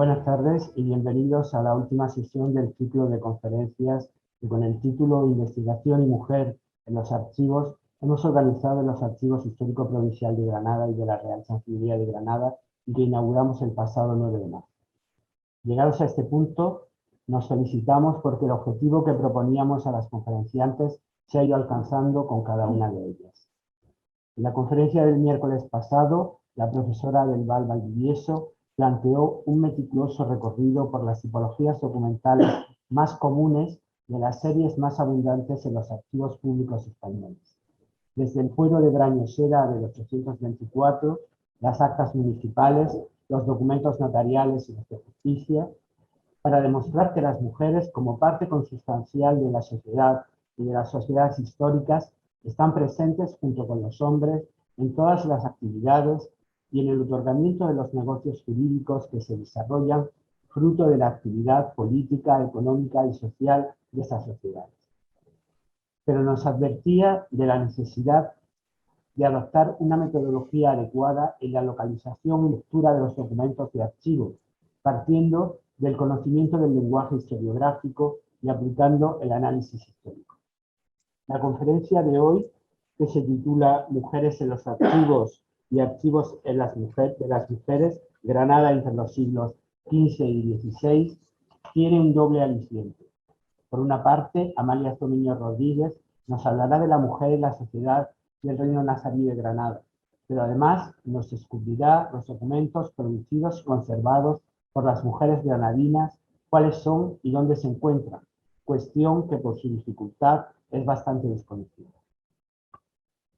Buenas tardes y bienvenidos a la última sesión del ciclo de conferencias que con el título Investigación y Mujer en los Archivos hemos organizado en los Archivos Histórico Provincial de Granada y de la Real Chancillería de Granada y que inauguramos el pasado 9 de marzo. Llegados a este punto, nos felicitamos porque el objetivo que proponíamos a las conferenciantes se ha ido alcanzando con cada una de ellas. En la conferencia del miércoles pasado, la profesora del Val Valdivieso planteó un meticuloso recorrido por las tipologías documentales más comunes de las series más abundantes en los archivos públicos españoles. Desde el fuero de Brañosera de 824, las actas municipales, los documentos notariales y los de justicia, para demostrar que las mujeres, como parte consustancial de la sociedad y de las sociedades históricas, están presentes junto con los hombres en todas las actividades y en el otorgamiento de los negocios jurídicos que se desarrollan fruto de la actividad política, económica y social de esas sociedades. Pero nos advertía de la necesidad de adoptar una metodología adecuada en la localización y lectura de los documentos de archivo, partiendo del conocimiento del lenguaje historiográfico y aplicando el análisis histórico. La conferencia de hoy, que se titula Mujeres en los archivos y archivos de las mujeres, Granada entre los siglos XV y XVI, tiene un doble aliciente. Por una parte, Amalia Tomiño Rodríguez nos hablará de la mujer en la sociedad del Reino Nazarí de Granada, pero además nos descubrirá los documentos producidos y conservados por las mujeres granadinas, cuáles son y dónde se encuentran, cuestión que por su dificultad es bastante desconocida.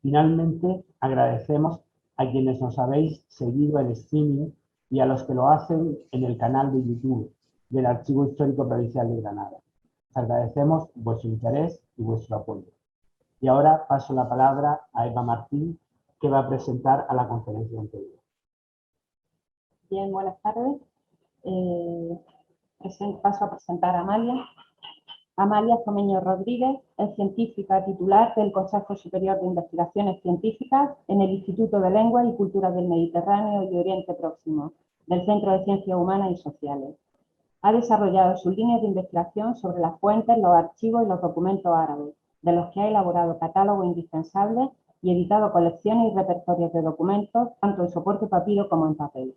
Finalmente, agradecemos a quienes nos habéis seguido en streaming y a los que lo hacen en el canal de YouTube del Archivo Histórico Provincial de Granada. Os agradecemos vuestro interés y vuestro apoyo. Y ahora paso la palabra a Eva Martín, que va a presentar a la conferencia anterior. Bien, buenas tardes. Paso a presentar a Amalia. Amalia Tomiño Rodríguez es científica titular del Consejo Superior de Investigaciones Científicas en el Instituto de Lengua y Cultura del Mediterráneo y Oriente Próximo, del Centro de Ciencias Humanas y Sociales. Ha desarrollado sus líneas de investigación sobre las fuentes, los archivos y los documentos árabes, de los que ha elaborado catálogos indispensables y editado colecciones y repertorios de documentos, tanto en soporte papiro como en papel.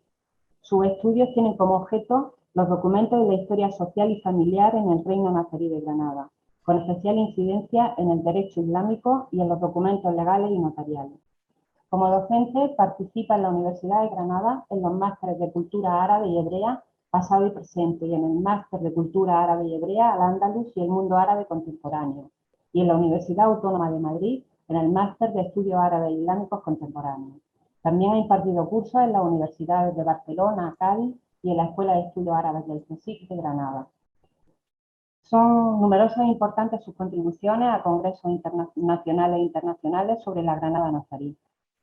Sus estudios tienen como objeto los documentos de la historia social y familiar en el Reino Nazarí de Granada, con especial incidencia en el derecho islámico y en los documentos legales y notariales. Como docente, participa en la Universidad de Granada en los másteres de Cultura Árabe y Hebrea, pasado y presente, y en el Máster de Cultura Árabe y Hebrea, Al-Ándalus y el Mundo Árabe Contemporáneo, y en la Universidad Autónoma de Madrid, en el Máster de Estudios Árabes e Islámicos Contemporáneos. También ha impartido cursos en las universidades de Barcelona, Cádiz y en la Escuela de Estudios Árabes del CSIC de Granada. Son numerosas e importantes sus contribuciones a congresos nacionales e internacionales sobre la Granada nazarí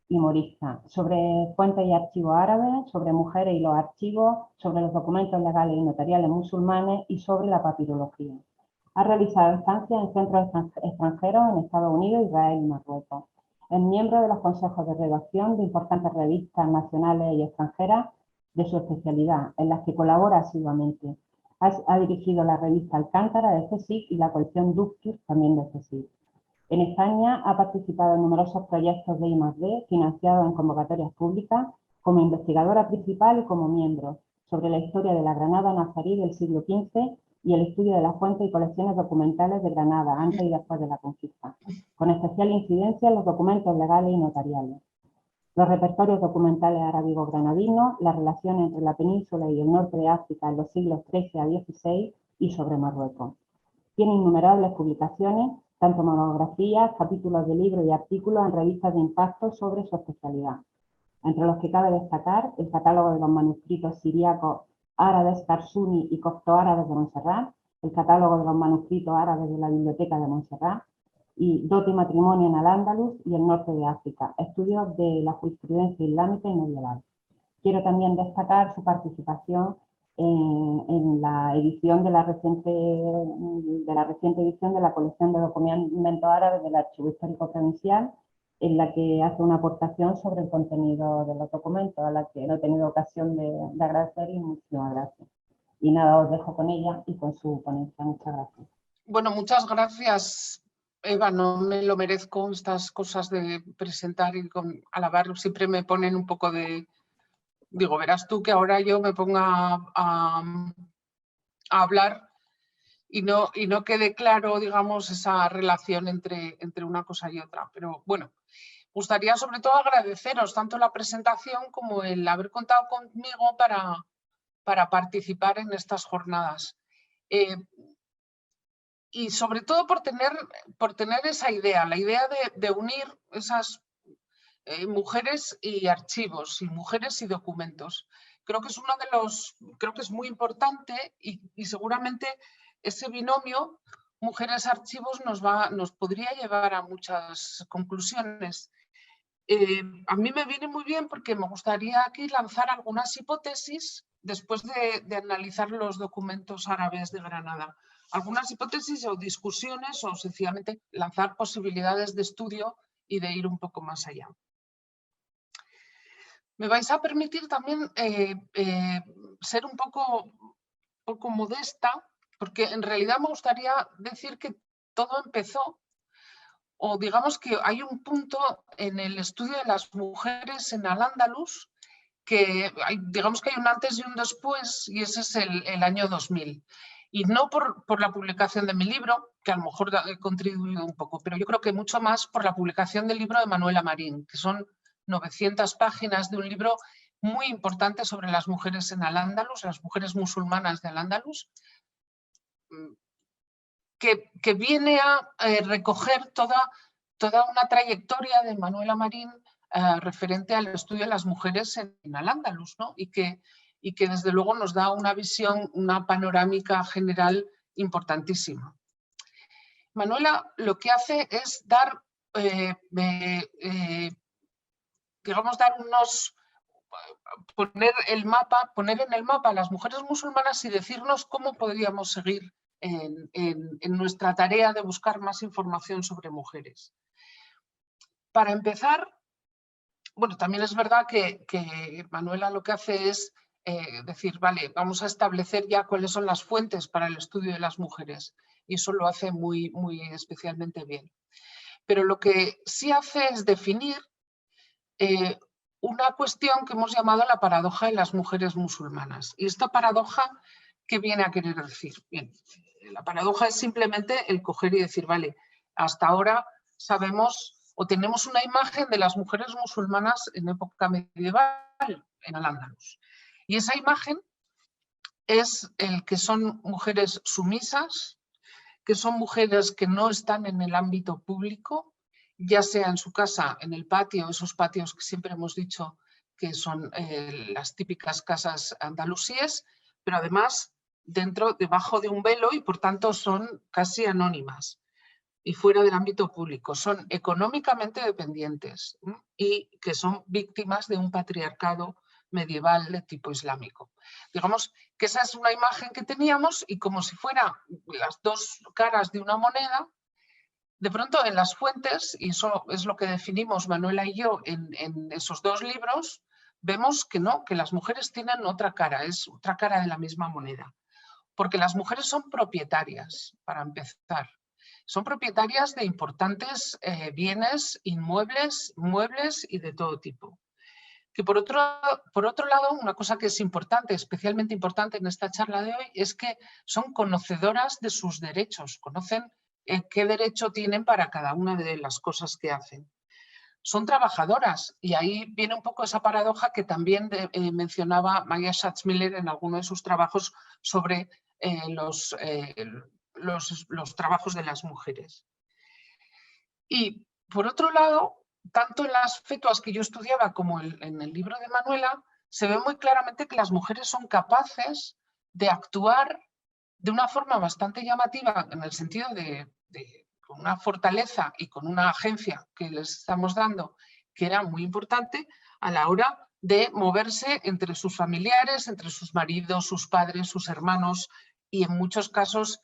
y morisca, sobre fuentes y archivos árabes, sobre mujeres y los archivos, sobre los documentos legales y notariales musulmanes y sobre la papirología. Ha realizado estancias en centros extranjeros en Estados Unidos, Israel y Marruecos. Es miembro de los consejos de redacción de importantes revistas nacionales y extranjeras de su especialidad, en las que colabora asiduamente. Ha dirigido la revista Alcántara de CSIC y la colección Ductus, también de CSIC. En España ha participado en numerosos proyectos de I+D financiados en convocatorias públicas como investigadora principal y como miembro sobre la historia de la Granada nazarí del siglo XV y el estudio de las fuentes y colecciones documentales de Granada antes y después de la conquista, con especial incidencia en los documentos legales y notariales. Los repertorios documentales arábigos granadinos, las relaciones entre la península y el norte de África en los siglos XIII a XVI y sobre Marruecos. Tiene innumerables publicaciones, tanto monografías, capítulos de libros y artículos en revistas de impacto sobre su especialidad, entre los que cabe destacar el catálogo de los manuscritos siriacos árabes Karsuni y copto-árabes de Montserrat, el catálogo de los manuscritos árabes de la Biblioteca de Montserrat, y Dote y Matrimonio en Al-Ándalus y el norte de África, estudios de la jurisprudencia islámica y medieval. Quiero también destacar su participación en la edición de la reciente edición de la colección de documentos árabes del Archivo Histórico Provincial, en la que hace una aportación sobre el contenido de los documentos, a la que no he tenido ocasión de agradecer y muchísimas gracias. Y nada, os dejo con ella y con su ponencia. Muchas gracias. Bueno, muchas gracias, Eva. No me lo merezco, estas cosas de presentar y alabar. Siempre me ponen un poco de... Digo, verás tú que ahora yo me ponga a hablar y no quede claro, digamos, esa relación entre una cosa y otra. Pero bueno, gustaría sobre todo agradeceros tanto la presentación como el haber contado conmigo para participar en estas jornadas. Y sobre todo por tener esa idea, la idea de unir esas mujeres y archivos, y mujeres y documentos. Creo que es creo que es muy importante y seguramente ese binomio mujeres-archivos nos podría llevar a muchas conclusiones. A mí me viene muy bien porque me gustaría aquí lanzar algunas hipótesis después de analizar los documentos árabes de Granada. Algunas hipótesis o discusiones o sencillamente lanzar posibilidades de estudio y de ir un poco más allá. Me vais a permitir también ser un poco modesta, porque en realidad me gustaría decir que todo empezó, o digamos que hay un punto en el estudio de las mujeres en Al-Ándalus, que digamos que hay un antes y un después, y ese es el año 2000. Y no por la publicación de mi libro, que a lo mejor he contribuido un poco, pero yo creo que mucho más por la publicación del libro de Manuela Marín, que son 900 páginas de un libro muy importante sobre las mujeres en Al-Ándalus, las mujeres musulmanas de Al-Ándalus, que viene a recoger toda una trayectoria de Manuela Marín referente al estudio de las mujeres en Al-Ándalus, ¿no? y que desde luego nos da una visión, una panorámica general importantísima. Manuela lo que hace es dar, poner en el mapa a las mujeres musulmanas y decirnos cómo podríamos seguir en nuestra tarea de buscar más información sobre mujeres. Para empezar, bueno, también es verdad que Manuela lo que hace es decir, vale, vamos a establecer ya cuáles son las fuentes para el estudio de las mujeres, y eso lo hace muy, muy especialmente bien. Pero lo que sí hace es definir una cuestión que hemos llamado la paradoja de las mujeres musulmanas. Y esta paradoja, ¿qué viene a querer decir? Bien, la paradoja es simplemente el coger y decir, vale, hasta ahora sabemos o tenemos una imagen de las mujeres musulmanas en época medieval en Al-Ándalus. Y esa imagen es el que son mujeres sumisas, que son mujeres que no están en el ámbito público, ya sea en su casa, en el patio, esos patios que siempre hemos dicho que son las típicas casas andalusíes, pero además debajo de un velo, y por tanto son casi anónimas y fuera del ámbito público. Son económicamente dependientes y que son víctimas de un patriarcado medieval de tipo islámico. Digamos que esa es una imagen que teníamos, y como si fueran las dos caras de una moneda, de pronto en las fuentes, y eso es lo que definimos Manuela y yo en esos dos libros, vemos que no, que las mujeres tienen otra cara, es otra cara de la misma moneda. Porque las mujeres son propietarias, para empezar. Son propietarias de importantes bienes inmuebles, muebles y de todo tipo. Que por otro lado, una cosa que es importante, especialmente importante en esta charla de hoy, es que son conocedoras de sus derechos, conocen qué derecho tienen para cada una de las cosas que hacen. Son trabajadoras, y ahí viene un poco esa paradoja que también mencionaba Maya Schatzmiller en alguno de sus trabajos sobre los trabajos de las mujeres. Y por otro lado, tanto en las fetuas que yo estudiaba como en el libro de Manuela, se ve muy claramente que las mujeres son capaces de actuar de una forma bastante llamativa, en el sentido con una fortaleza y con una agencia que les estamos dando, que era muy importante a la hora de moverse entre sus familiares, entre sus maridos, sus padres, sus hermanos, y en muchos casos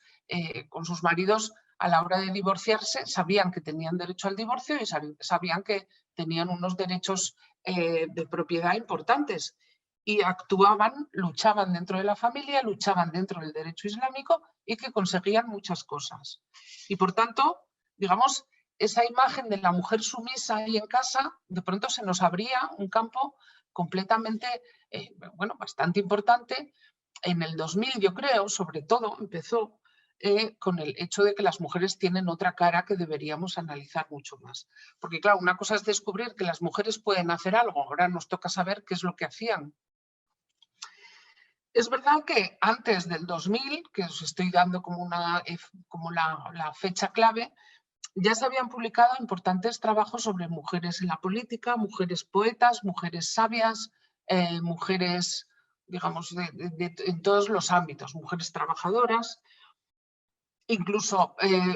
con sus maridos a la hora de divorciarse sabían que tenían derecho al divorcio y sabían que tenían unos derechos de propiedad importantes. y actuaban, luchaban dentro de la familia, luchaban dentro del derecho islámico y que conseguían muchas cosas. Y por tanto, digamos, esa imagen de la mujer sumisa ahí en casa, de pronto se nos abría un campo completamente, bueno, bastante importante. En el 2000, yo creo, sobre todo, empezó con el hecho de que las mujeres tienen otra cara que deberíamos analizar mucho más. Porque claro, una cosa es descubrir que las mujeres pueden hacer algo, ahora nos toca saber qué es lo que hacían. Es verdad que antes del 2000, que os estoy dando como la fecha clave, ya se habían publicado importantes trabajos sobre mujeres en la política, mujeres poetas, mujeres sabias, mujeres, digamos, en todos los ámbitos, mujeres trabajadoras. Incluso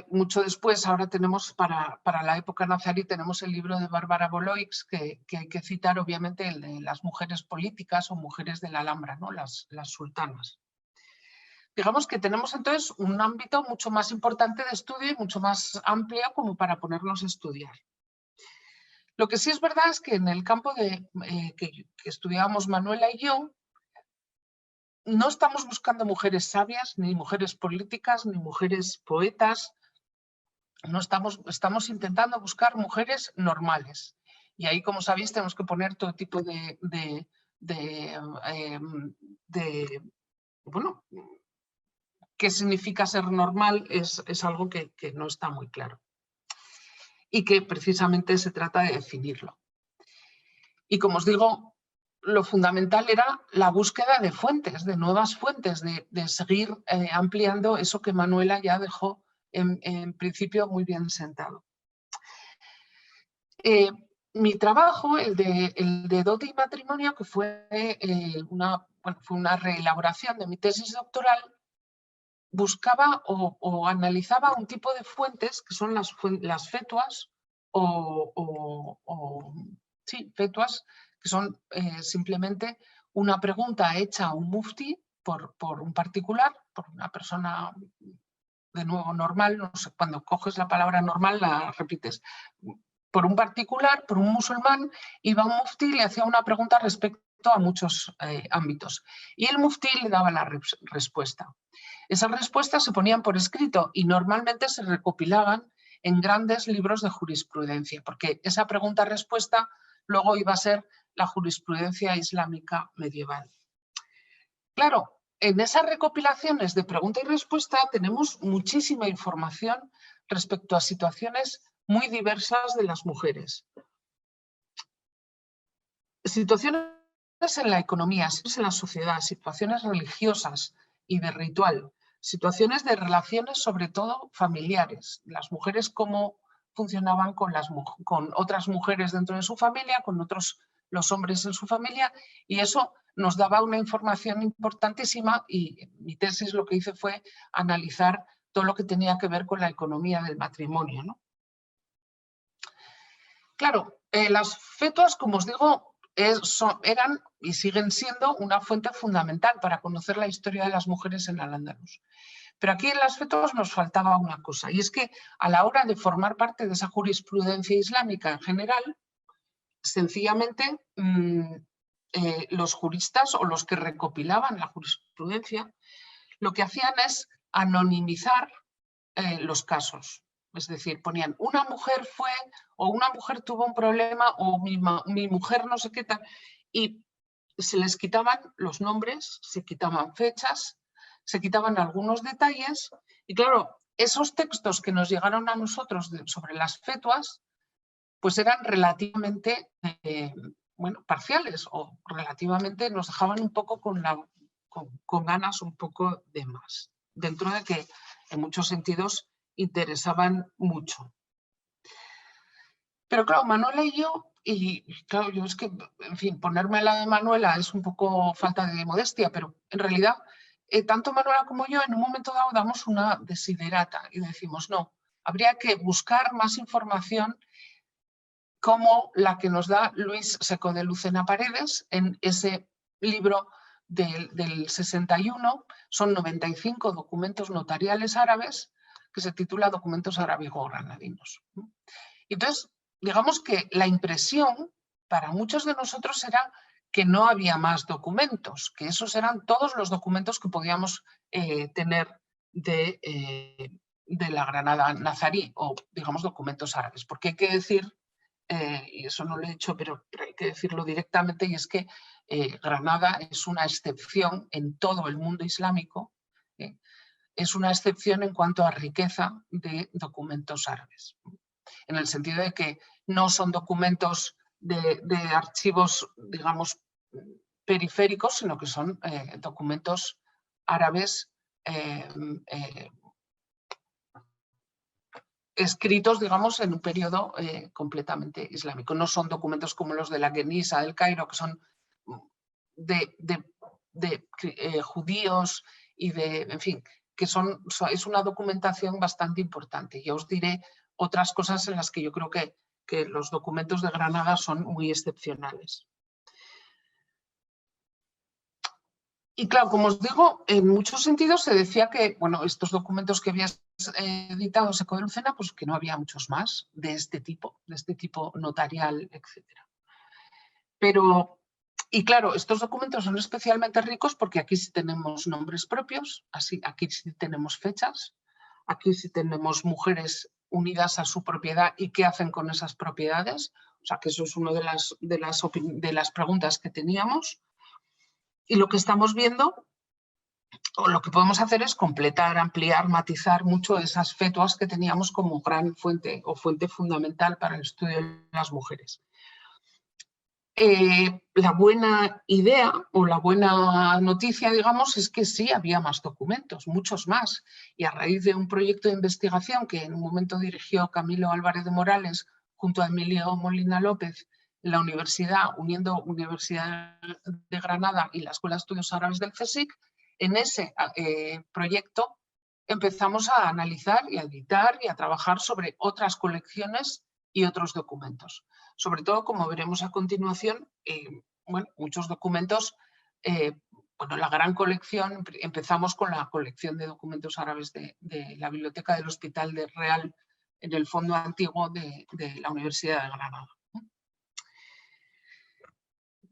mucho después, ahora tenemos para la época nazarí, tenemos el libro de Bárbara Boloix, que hay que citar, obviamente, el de las mujeres políticas o mujeres de la Alhambra, ¿no? las sultanas. Digamos que tenemos entonces un ámbito mucho más importante de estudio y mucho más amplio como para ponernos a estudiar. Lo que sí es verdad es que en el campo que estudiábamos Manuela y yo, no estamos buscando mujeres sabias, ni mujeres políticas, ni mujeres poetas. No estamos intentando buscar mujeres normales. Y ahí, como sabéis, tenemos que poner todo tipo bueno, qué significa ser normal es algo que no está muy claro. Y que precisamente se trata de definirlo. Y como os digo, lo fundamental era la búsqueda de fuentes, de nuevas fuentes, de seguir ampliando eso que Manuela ya dejó en principio muy bien sentado. Mi trabajo, el de dote y matrimonio, que fue una reelaboración de mi tesis doctoral, buscaba o analizaba un tipo de fuentes que son las fetuas sí, fetuas, que son simplemente una pregunta hecha a un mufti por un particular, por una persona de nuevo normal, no sé, cuando coges la palabra normal la repites, por un particular, por un musulmán, iba un mufti y le hacía una pregunta respecto a muchos ámbitos y el mufti le daba la respuesta. Esas respuestas se ponían por escrito y normalmente se recopilaban en grandes libros de jurisprudencia, porque esa pregunta-respuesta luego iba a ser la jurisprudencia islámica medieval. Claro, en esas recopilaciones de pregunta y respuesta tenemos muchísima información respecto a situaciones muy diversas de las mujeres. Situaciones en la economía, situaciones en la sociedad, situaciones religiosas y de ritual, situaciones de relaciones sobre todo familiares, las mujeres cómo funcionaban con otras mujeres dentro de su familia, con los hombres en su familia, y eso nos daba una información importantísima y mi tesis lo que hice fue analizar todo lo que tenía que ver con la economía del matrimonio, ¿no? Claro, las fetuas, como os digo, eran y siguen siendo una fuente fundamental para conocer la historia de las mujeres en Al-Ándalus. Pero aquí en las fetuas nos faltaba una cosa, y es que a la hora de formar parte de esa jurisprudencia islámica en general, sencillamente los juristas o los que recopilaban la jurisprudencia lo que hacían es anonimizar los casos. Es decir, ponían una mujer fue o una mujer tuvo un problema o mi mujer no sé qué tal, y se les quitaban los nombres, se quitaban fechas, se quitaban algunos detalles y claro, esos textos que nos llegaron a nosotros sobre las fetuas pues eran relativamente parciales o relativamente nos dejaban un poco con ganas un poco de más, dentro de que en muchos sentidos interesaban mucho. Pero claro, Manuela y yo, y claro, yo es que, en fin, ponerme a la de Manuela es un poco falta de modestia, pero en realidad, tanto Manuela como yo en un momento dado damos una desiderata y decimos, no, habría que buscar más información como la que nos da Luis Seco de Lucena Paredes en ese libro del 61, son 95 documentos notariales árabes que se titula Documentos Arábigo-Granadinos. Entonces, digamos que la impresión para muchos de nosotros era que no había más documentos, que esos eran todos los documentos que podíamos tener de la Granada nazarí, o digamos documentos árabes. Porque hay que decir, y eso no lo he dicho, pero hay que decirlo directamente, y es que Granada es una excepción en todo el mundo islámico, es una excepción en cuanto a riqueza de documentos árabes, en el sentido de que no son documentos de archivos, digamos, periféricos, sino que son documentos árabes escritos, digamos, en un periodo completamente islámico. No son documentos como los de la Genisa del Cairo, que son de judíos y de, en fin, que es una documentación bastante importante. Ya os diré otras cosas en las que yo creo que los documentos de Granada son muy excepcionales. Y claro, como os digo, en muchos sentidos se decía que, bueno, estos documentos que había editado Seco de Lucena, pues que no había muchos más de este tipo notarial, etc. Pero, y claro, estos documentos son especialmente ricos porque aquí sí tenemos nombres propios, aquí sí tenemos fechas, aquí sí tenemos mujeres unidas a su propiedad y qué hacen con esas propiedades. O sea, que eso es una de las preguntas que teníamos. Y lo que estamos viendo, o lo que podemos hacer, es completar, ampliar, matizar mucho esas fetuas que teníamos como gran fuente o fuente fundamental para el estudio de las mujeres. La buena idea o la buena noticia, digamos, es que sí había más documentos, muchos más. Y a raíz de un proyecto de investigación que en un momento dirigió Camilo Álvarez de Morales junto a Emilio Molina López, la universidad, uniendo Universidad de Granada y la Escuela de Estudios Árabes del CSIC, en ese proyecto empezamos a analizar y a editar y a trabajar sobre otras colecciones y otros documentos. Sobre todo, como veremos a continuación, bueno, muchos documentos, bueno, la gran colección, empezamos con la colección de documentos árabes de la Biblioteca del Hospital de Real en el fondo antiguo de la Universidad de Granada.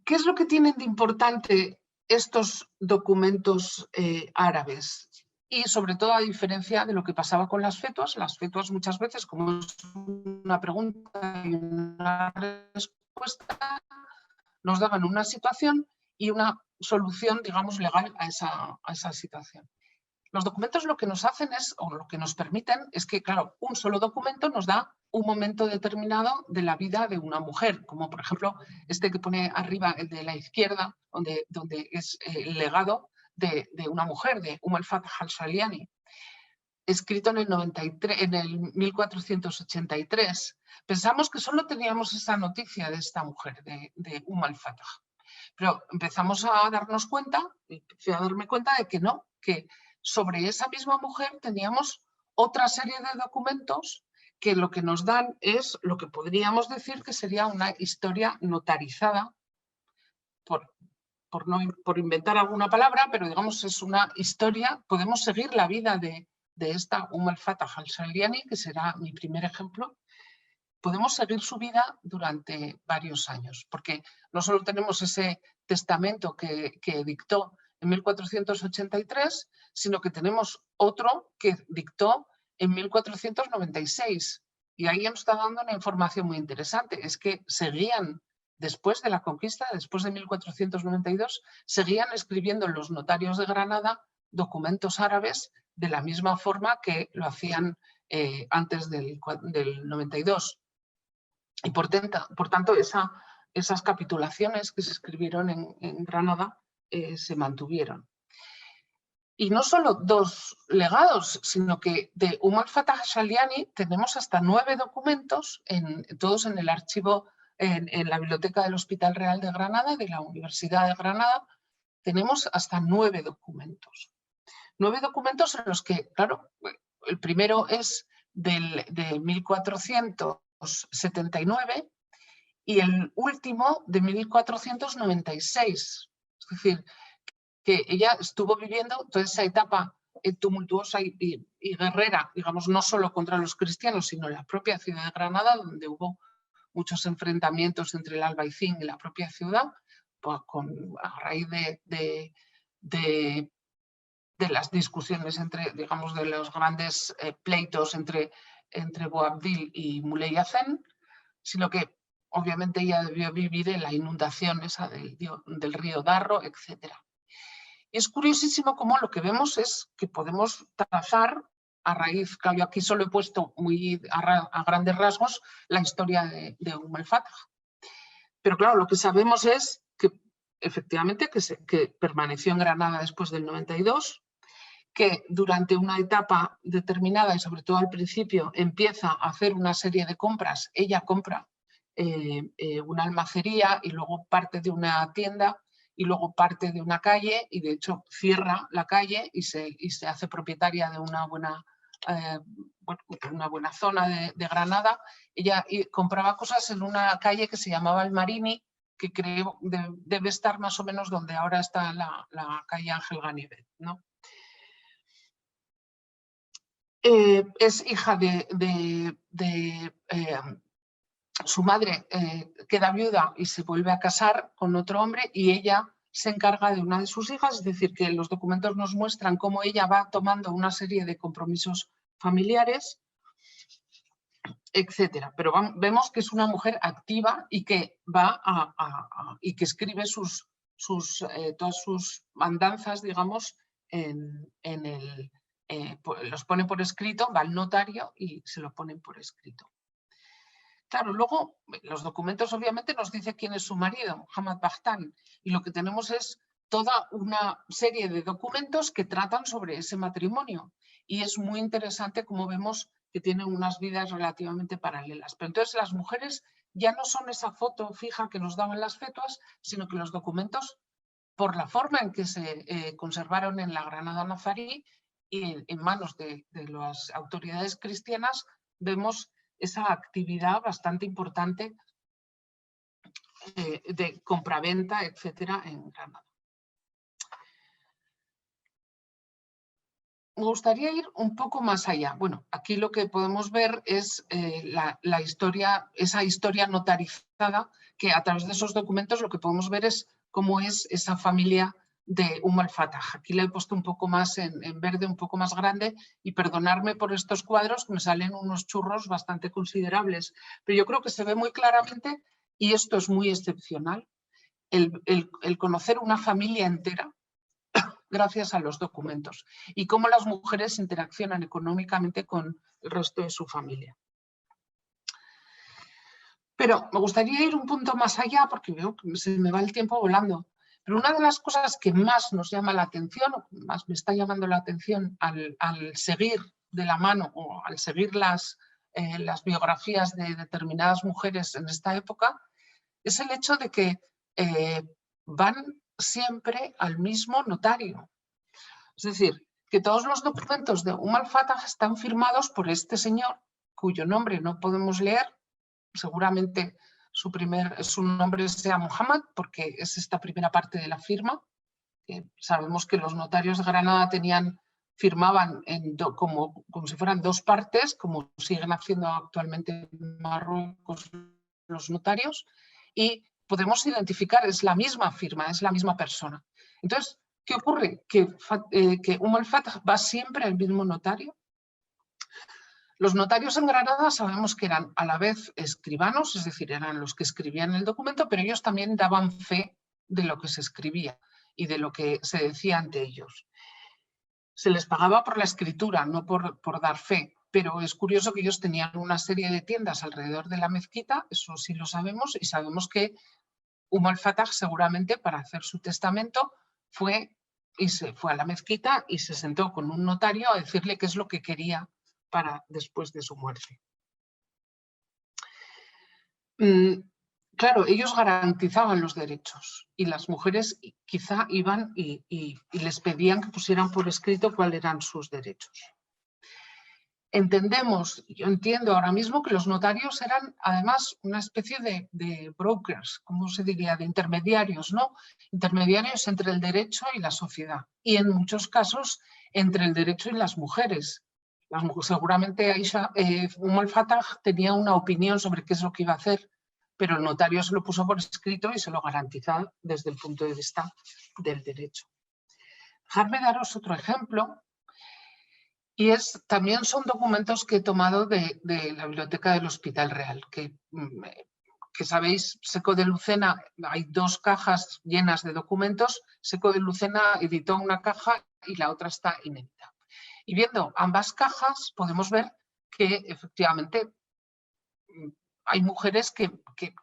¿Qué es lo que tienen de importante estos documentos árabes? Y sobre todo a diferencia de lo que pasaba con las fetuas muchas veces, como es una pregunta y una respuesta, nos daban una situación y una solución, digamos, legal a esa situación. Los documentos lo que nos hacen es, o lo que nos permiten, es que, claro, un solo documento nos da un momento determinado de la vida de una mujer, como por ejemplo este que pone arriba, el de la izquierda, donde es el legado de una mujer, de al-Fatah al-Shaliani, escrito en el 1483. Pensamos que solo teníamos esa noticia de esta mujer, de al-Fatah. Pero empezamos a darnos cuenta, empecé a darme cuenta de que no, que sobre esa misma mujer teníamos otra serie de documentos que lo que nos dan es lo que podríamos decir que sería una historia notarizada, por inventar alguna palabra, pero digamos es una historia, podemos seguir la vida de esta al-Fatah al-Shaliani, que será mi primer ejemplo. Podemos seguir su vida durante varios años, porque no solo tenemos ese testamento que dictó en 1483, sino que tenemos otro que dictó en 1496. Y ahí nos está dando una información muy interesante, es que seguían, después de la conquista, después de 1492, seguían escribiendo los notarios de Granada documentos árabes de la misma forma que lo hacían antes del 92. Y por tanto, esas capitulaciones que se escribieron en Granada se mantuvieron. Y no solo dos legados, sino que de al-Fatah al-Shaliani tenemos hasta 9 documentos, todos en el archivo, en la Biblioteca del Hospital Real de Granada, de la Universidad de Granada, tenemos hasta 9 documentos. 9 documentos en los que, claro, el primero es de 1479 y el último de 1496. Es decir, que ella estuvo viviendo toda esa etapa tumultuosa y guerrera, digamos, no solo contra los cristianos, sino en la propia ciudad de Granada, donde hubo muchos enfrentamientos entre el albaicín y la propia ciudad, a raíz de las discusiones digamos, de los grandes pleitos entre Boabdil y Muley Hazen, sino que obviamente ella debió vivir en la inundación esa del río Darro, etc. Y es curiosísimo cómo lo que vemos es que podemos trazar a raíz, claro, yo aquí solo he puesto muy a grandes rasgos la historia de al-Fatah. Pero claro, lo que sabemos es que efectivamente que permaneció en Granada después del 92, que durante una etapa determinada y sobre todo al principio empieza a hacer una serie de compras. Ella compra una almacería y luego parte de una tienda y luego parte de una calle y de hecho cierra la calle y se hace propietaria de una buena zona de Granada. Ella compraba cosas en una calle que se llamaba El Marini, que creo debe estar más o menos donde ahora está la calle Ángel Ganivet, ¿no? Es hija su madre, queda viuda y se vuelve a casar con otro hombre y ella se encarga de una de sus hijas, es decir, que los documentos nos muestran cómo ella va tomando una serie de compromisos familiares, etcétera. Pero vemos que es una mujer activa y que va y que escribe todas sus andanzas, digamos, los pone por escrito, va al notario y se lo ponen por escrito. Claro, luego los documentos obviamente nos dicen quién es su marido, Muhammad Bakhtan, y lo que tenemos es toda una serie de documentos que tratan sobre ese matrimonio. Y es muy interesante como vemos que tienen unas vidas relativamente paralelas. Pero entonces las mujeres ya no son esa foto fija que nos daban las fetuas, sino que los documentos, por la forma en que se conservaron en la Granada nazarí y en manos de las autoridades cristianas, vemos esa actividad bastante importante de compraventa, etcétera, en Granada. Me gustaría ir un poco más allá. Bueno, aquí lo que podemos ver es la historia, esa historia notarizada, que a través de esos documentos lo que podemos ver es cómo es esa familia de al-Fatah. Aquí la he puesto un poco más en verde, un poco más grande, y perdonarme por estos cuadros, que me salen unos churros bastante considerables. Pero yo creo que se ve muy claramente, y esto es muy excepcional, el conocer una familia entera gracias a los documentos y cómo las mujeres interaccionan económicamente con el resto de su familia. Pero me gustaría ir un punto más allá porque veo que se me va el tiempo volando. Pero una de las cosas que más nos llama la atención, o más me está llamando la atención al seguir de la mano o al seguir las biografías de determinadas mujeres en esta época, es el hecho de que van siempre al mismo notario. Es decir, que todos los documentos de al-Fatah están firmados por este señor, cuyo nombre no podemos leer. Seguramente su nombre sea Muhammad, porque es esta primera parte de la firma. Sabemos que los notarios de Granada firmaban como si fueran dos partes, como siguen haciendo actualmente en Marruecos los notarios, y podemos identificar, es la misma firma, es la misma persona. Entonces, ¿qué ocurre? Que al-Fatah va siempre al mismo notario. Los notarios en Granada sabemos que eran a la vez escribanos, es decir, eran los que escribían el documento, pero ellos también daban fe de lo que se escribía y de lo que se decía ante ellos. Se les pagaba por la escritura, no por dar fe, pero es curioso que ellos tenían una serie de tiendas alrededor de la mezquita, eso sí lo sabemos, y sabemos que al-Fatah seguramente para hacer su testamento fue a la mezquita y se sentó con un notario a decirle qué es lo que quería para después de su muerte. Claro, ellos garantizaban los derechos y las mujeres quizá iban y les pedían que pusieran por escrito cuáles eran sus derechos. Yo entiendo ahora mismo que los notarios eran además una especie de brokers, ¿cómo se diría? De intermediarios, ¿no? Intermediarios entre el derecho y la sociedad y en muchos casos entre el derecho y las mujeres. Seguramente al-Fatah tenía una opinión sobre qué es lo que iba a hacer pero el notario se lo puso por escrito y se lo garantiza desde el punto de vista del derecho. Dejadme daros otro ejemplo, y también son documentos que he tomado de la biblioteca del Hospital Real, que sabéis, Seco de Lucena, hay 2 cajas llenas de documentos. Seco de Lucena editó una caja y la otra está inédita. Y viendo ambas cajas podemos ver que efectivamente hay mujeres que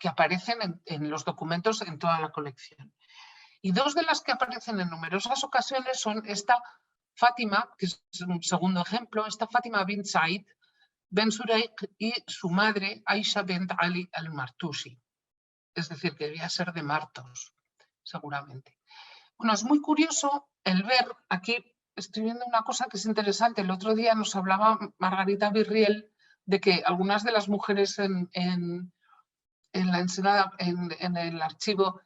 aparecen en los documentos en toda la colección. Y 2 de las que aparecen en numerosas ocasiones son esta Fátima, que es un segundo ejemplo, esta Fátima bint Said Ben Sureik y su madre Aisha bint Ali al-Martusi. Es decir, que debía ser de Martos, seguramente. Bueno, es muy curioso el ver, aquí estoy viendo una cosa que es interesante. El otro día nos hablaba Margarita Virriel de que algunas de las mujeres en la Ensenada, en el archivo,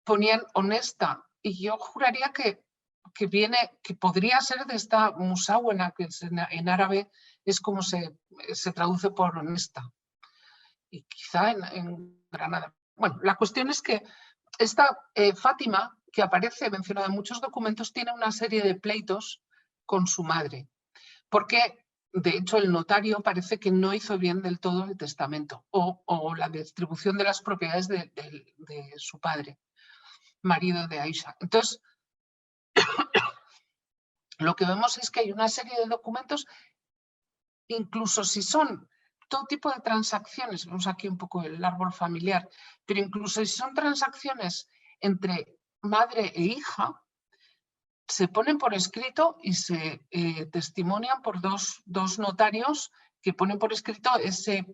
ponían honesta, y yo juraría que podría ser de esta musawena, que en árabe es como se traduce por honesta, y quizá en Granada. Bueno, la cuestión es que esta Fátima, que aparece mencionada en muchos documentos, tiene una serie de pleitos con su madre, porque de hecho el notario parece que no hizo bien del todo el testamento o la distribución de las propiedades de su padre, marido de Aisha. Entonces, lo que vemos es que hay una serie de documentos, incluso si son todo tipo de transacciones, vemos aquí un poco el árbol familiar, pero incluso si son transacciones entre madre e hija, se ponen por escrito y se testimonian por dos notarios que ponen por escrito ese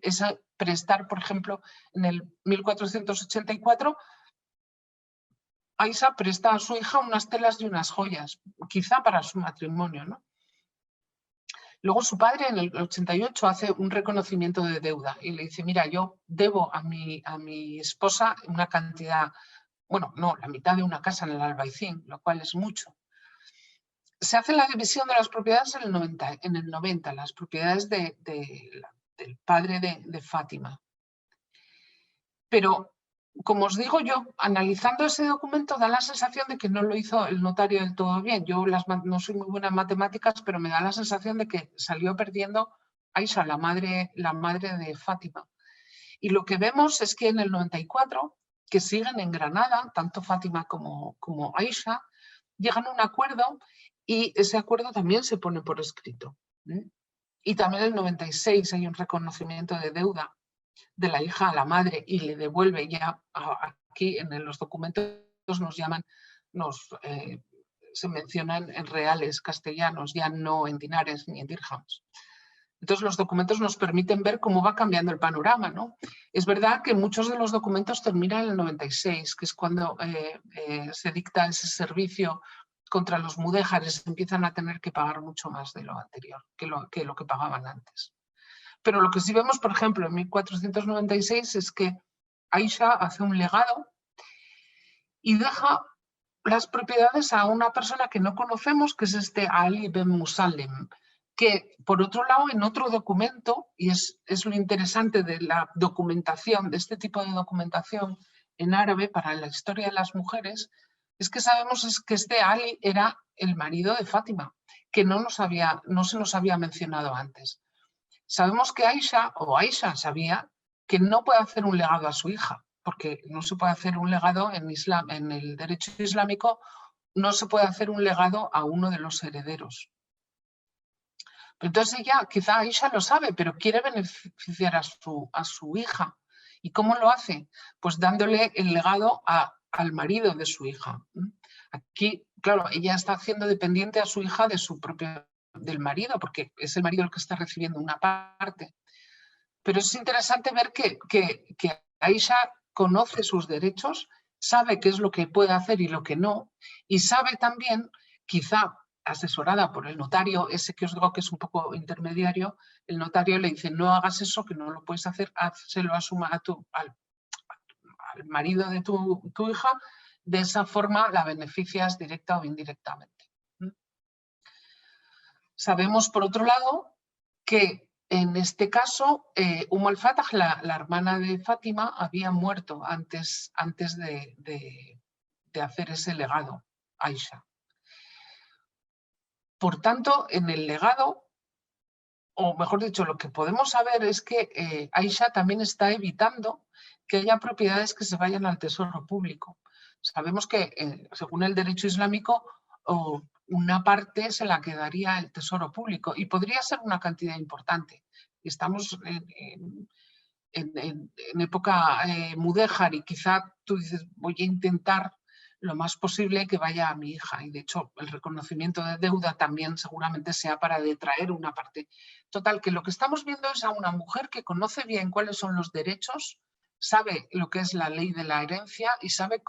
prestar. Por ejemplo, en el 1484, Aisha presta a su hija unas telas y unas joyas, quizá para su matrimonio, ¿no? Luego su padre en el 88 hace un reconocimiento de deuda y le dice, mira, yo debo a mi esposa una cantidad, bueno, no, la mitad de una casa en el Albaicín, lo cual es mucho. Se hace la división de las propiedades en el 90, las propiedades del padre de Fátima. Pero, como os digo yo, analizando ese documento da la sensación de que no lo hizo el notario del todo bien. Yo no soy muy buena en matemáticas, pero me da la sensación de que salió perdiendo Aisha, la madre de Fátima. Y lo que vemos es que en el 94, que siguen en Granada, tanto Fátima como Aisha, llegan a un acuerdo y ese acuerdo también se pone por escrito. Y también en el 96 hay un reconocimiento de deuda de la hija a la madre y le devuelve ya, aquí en los documentos se mencionan en reales castellanos, ya no en dinares ni en dirhams. Entonces los documentos nos permiten ver cómo va cambiando el panorama, ¿no? Es verdad que muchos de los documentos terminan en el 96, que es cuando se dicta ese servicio contra los mudéjares, empiezan a tener que pagar mucho más de lo anterior, que lo que pagaban antes. Pero lo que sí vemos, por ejemplo, en 1496 es que Aisha hace un legado y deja las propiedades a una persona que no conocemos, que es este Ali ben Musalem, que por otro lado en otro documento, y es lo interesante de la documentación, de este tipo de documentación en árabe para la historia de las mujeres, es que sabemos que este Ali era el marido de Fátima, que no se nos había mencionado antes. Sabemos que Aisha sabía que no puede hacer un legado a su hija, porque no se puede hacer un legado en el derecho islámico, no se puede hacer un legado a uno de los herederos. Entonces ella, quizá Aisha lo sabe, pero quiere beneficiar a su hija. ¿Y cómo lo hace? Pues dándole el legado al marido de su hija. Aquí, claro, ella está haciendo dependiente a su hija del marido, porque es el marido el que está recibiendo una parte. Pero es interesante ver que Aisha conoce sus derechos, sabe qué es lo que puede hacer y lo que no, y sabe también, quizá asesorada por el notario, ese que os digo que es un poco intermediario, el notario le dice, no hagas eso, que no lo puedes hacer, hazlo al marido de tu hija, de esa forma la beneficias directa o indirectamente. Sabemos, por otro lado, que En este caso, al-Fatah, la hermana de Fátima, había muerto antes de hacer ese legado, Aisha. Por tanto, en el legado, o mejor dicho, lo que podemos saber es que Aisha también está evitando que haya propiedades que se vayan al tesoro público. Sabemos que, según el derecho islámico, una parte se la quedaría el tesoro público y podría ser una cantidad importante. Estamos en época mudéjar y quizá tú dices, voy a intentar lo más posible que vaya a mi hija. Y de hecho, el reconocimiento de deuda también seguramente sea para detraer una parte. Total, que lo que estamos viendo es a una mujer que conoce bien cuáles son los derechos, sabe lo que es la ley de la herencia y sabe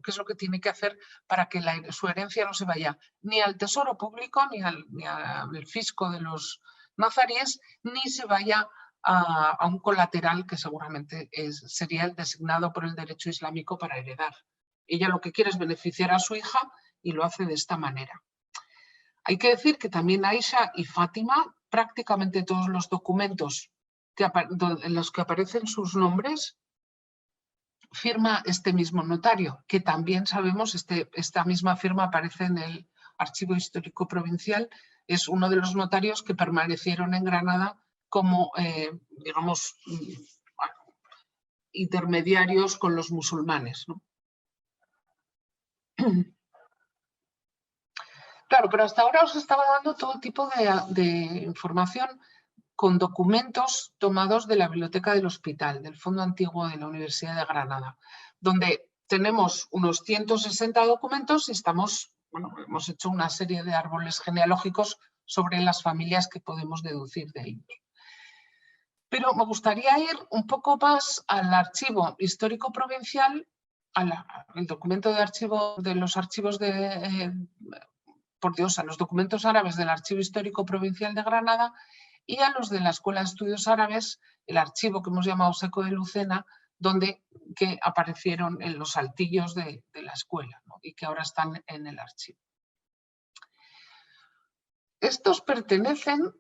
qué es lo que tiene que hacer para que su herencia no se vaya ni al tesoro público, ni al fisco de los nazaríes, ni se vaya a un colateral que seguramente sería el designado por el derecho islámico para heredar. Ella lo que quiere es beneficiar a su hija y lo hace de esta manera. Hay que decir que también Aisha y Fátima, prácticamente todos los documentos en los que aparecen sus nombres, firma este mismo notario, que también sabemos, esta misma firma aparece en el Archivo Histórico Provincial, es uno de los notarios que permanecieron en Granada como, digamos, intermediarios con los musulmanes, ¿no? Claro, pero hasta ahora os estaba dando todo tipo de información con documentos tomados de la Biblioteca del Hospital, del Fondo Antiguo de la Universidad de Granada, donde tenemos unos 160 documentos y hemos hecho una serie de árboles genealógicos sobre las familias que podemos deducir de ellos. Pero me gustaría ir un poco más al archivo histórico provincial, al documento de archivo de los archivos a los documentos árabes del Archivo Histórico Provincial de Granada y a los de la Escuela de Estudios Árabes, el archivo que hemos llamado Seco de Lucena, que aparecieron en los altillos de la escuela, ¿no? Y que ahora están en el archivo. Estos pertenecen,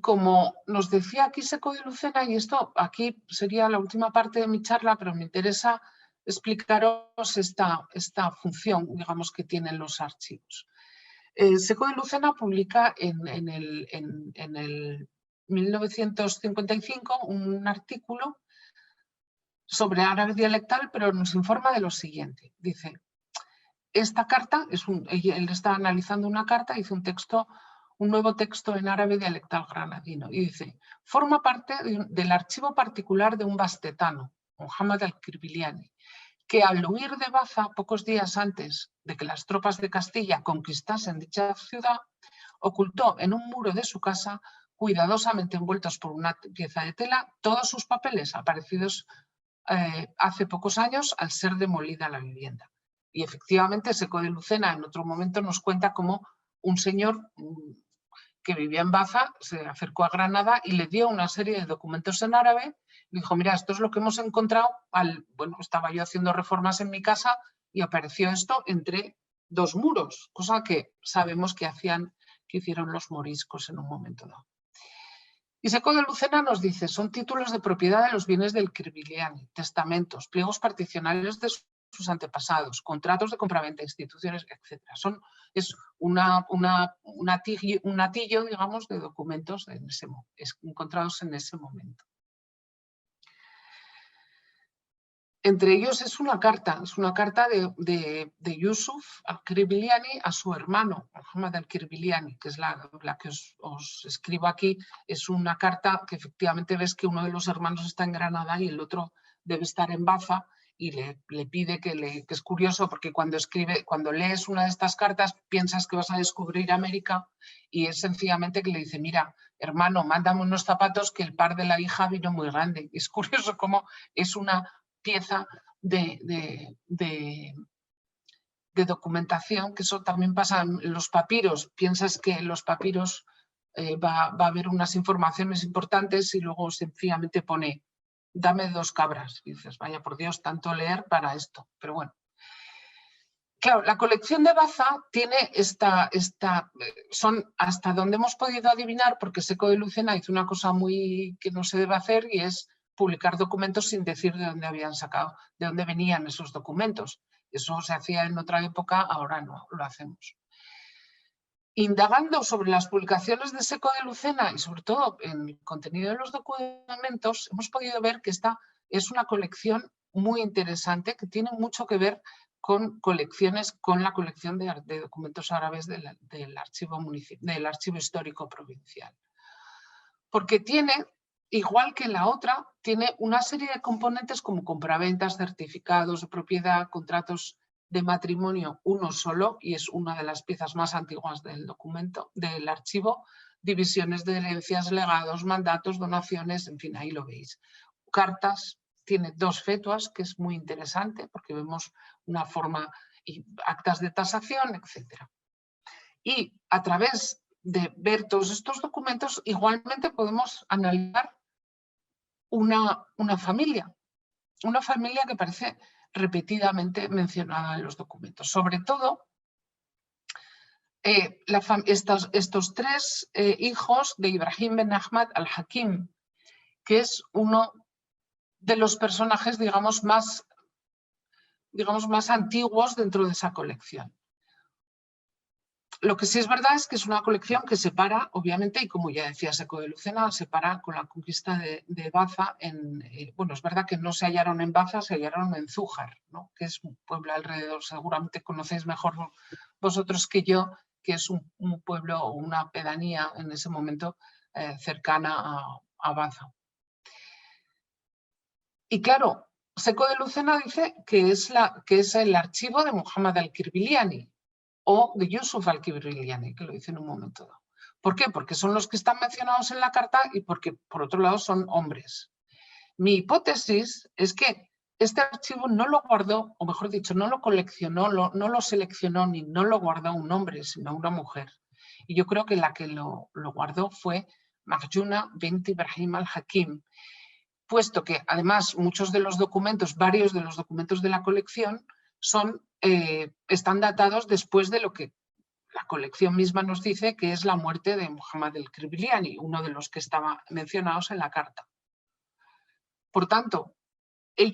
como nos decía aquí Seco de Lucena, y esto aquí sería la última parte de mi charla, pero me interesa explicaros esta función, digamos, que tienen los archivos. Seco de Lucena publica en el 1955 un artículo sobre árabe dialectal, pero nos informa de lo siguiente. Dice, esta carta, él está analizando una carta, hizo un nuevo texto en árabe dialectal granadino, y dice, forma parte del archivo particular de un bastetano, Muhammad al-Kirbiliani, que al huir de Baza pocos días antes de que las tropas de Castilla conquistasen dicha ciudad, ocultó en un muro de su casa, cuidadosamente envueltos por una pieza de tela, todos sus papeles aparecidos hace pocos años al ser demolida la vivienda. Y efectivamente Seco de Lucena en otro momento nos cuenta cómo un señor que vivía en Baza se acercó a Granada y le dio una serie de documentos en árabe. Dijo, mira, esto es lo que hemos encontrado. Estaba yo haciendo reformas en mi casa y apareció esto entre dos muros, cosa que sabemos que hicieron los moriscos en un momento dado. Y Seco de Lucena nos dice, son títulos de propiedad de los bienes del Kirbiliani, testamentos, pliegos particionales de sus antepasados, contratos de compraventa, instituciones, etc. Es un atillo, digamos, de documentos encontrados en ese momento. Entre ellos es una carta de Yusuf al-Kirbiliani a su hermano, Muhammad al-Kirbiliani, que es la que os escribo aquí. Es una carta que efectivamente ves que uno de los hermanos está en Granada y el otro debe estar en Baza, y le pide que es curioso porque cuando lees una de estas cartas piensas que vas a descubrir América, y es sencillamente que le dice, mira, hermano, mándame unos zapatos que el par de la hija vino muy grande. Es curioso cómo es una pieza de documentación, que eso también pasa en los papiros. Piensas que en los papiros va a haber unas informaciones importantes y luego sencillamente pone, dame 2 cabras. Y dices, vaya por Dios, tanto leer para esto. Pero bueno. Claro, la colección de Baza tiene son hasta donde hemos podido adivinar, porque Seco de Lucena hizo una cosa muy que no se debe hacer, y es publicar documentos sin decir de dónde habían sacado, de dónde venían esos documentos. Eso se hacía en otra época, ahora no lo hacemos. Indagando sobre las publicaciones de Seco de Lucena y sobre todo en el contenido de los documentos, hemos podido ver que esta es una colección muy interesante que tiene mucho que ver con la colección de documentos árabes del archivo histórico provincial. Porque tiene, igual que la otra, tiene una serie de componentes como compraventas, certificados de propiedad, contratos de matrimonio, uno solo, y es una de las piezas más antiguas del documento, del archivo, divisiones de herencias, legados, mandatos, donaciones, en fin, ahí lo veis. Cartas, tiene 2 fetuas, que es muy interesante porque vemos una forma, y actas de tasación, etc. Y a través de ver todos estos documentos, igualmente podemos analizar una familia que aparece repetidamente mencionada en los documentos. Sobre todo, estos 3 hijos de Ibrahim ben Ahmad al-Hakim, que es uno de los personajes, digamos, más antiguos dentro de esa colección. Lo que sí es verdad es que es una colección que separa, obviamente, y como ya decía Seco de Lucena, separa con la conquista de Baza. Bueno, es verdad que no se hallaron en Baza, se hallaron en Zújar, ¿no? Que es un pueblo alrededor, seguramente conocéis mejor vosotros que yo, que es un pueblo o una pedanía en ese momento cercana a Baza. Y claro, Seco de Lucena dice que es el archivo de Muhammad al-Kirbiliani o de Yusuf al-Kirbiliani, que lo dice en un momento dado. ¿Por qué? Porque son los que están mencionados en la carta y porque, por otro lado, son hombres. Mi hipótesis es que este archivo no lo guardó, o mejor dicho, no lo coleccionó, no lo seleccionó ni no lo guardó un hombre, sino una mujer. Y yo creo que la que lo guardó fue Marjuna bint Ibrahim al-Hakim, puesto que además varios de los documentos de la colección están datados después de lo que la colección misma nos dice que es la muerte de Muhammad al-Kirbiliani, uno de los que estaba mencionados en la carta. Por tanto, él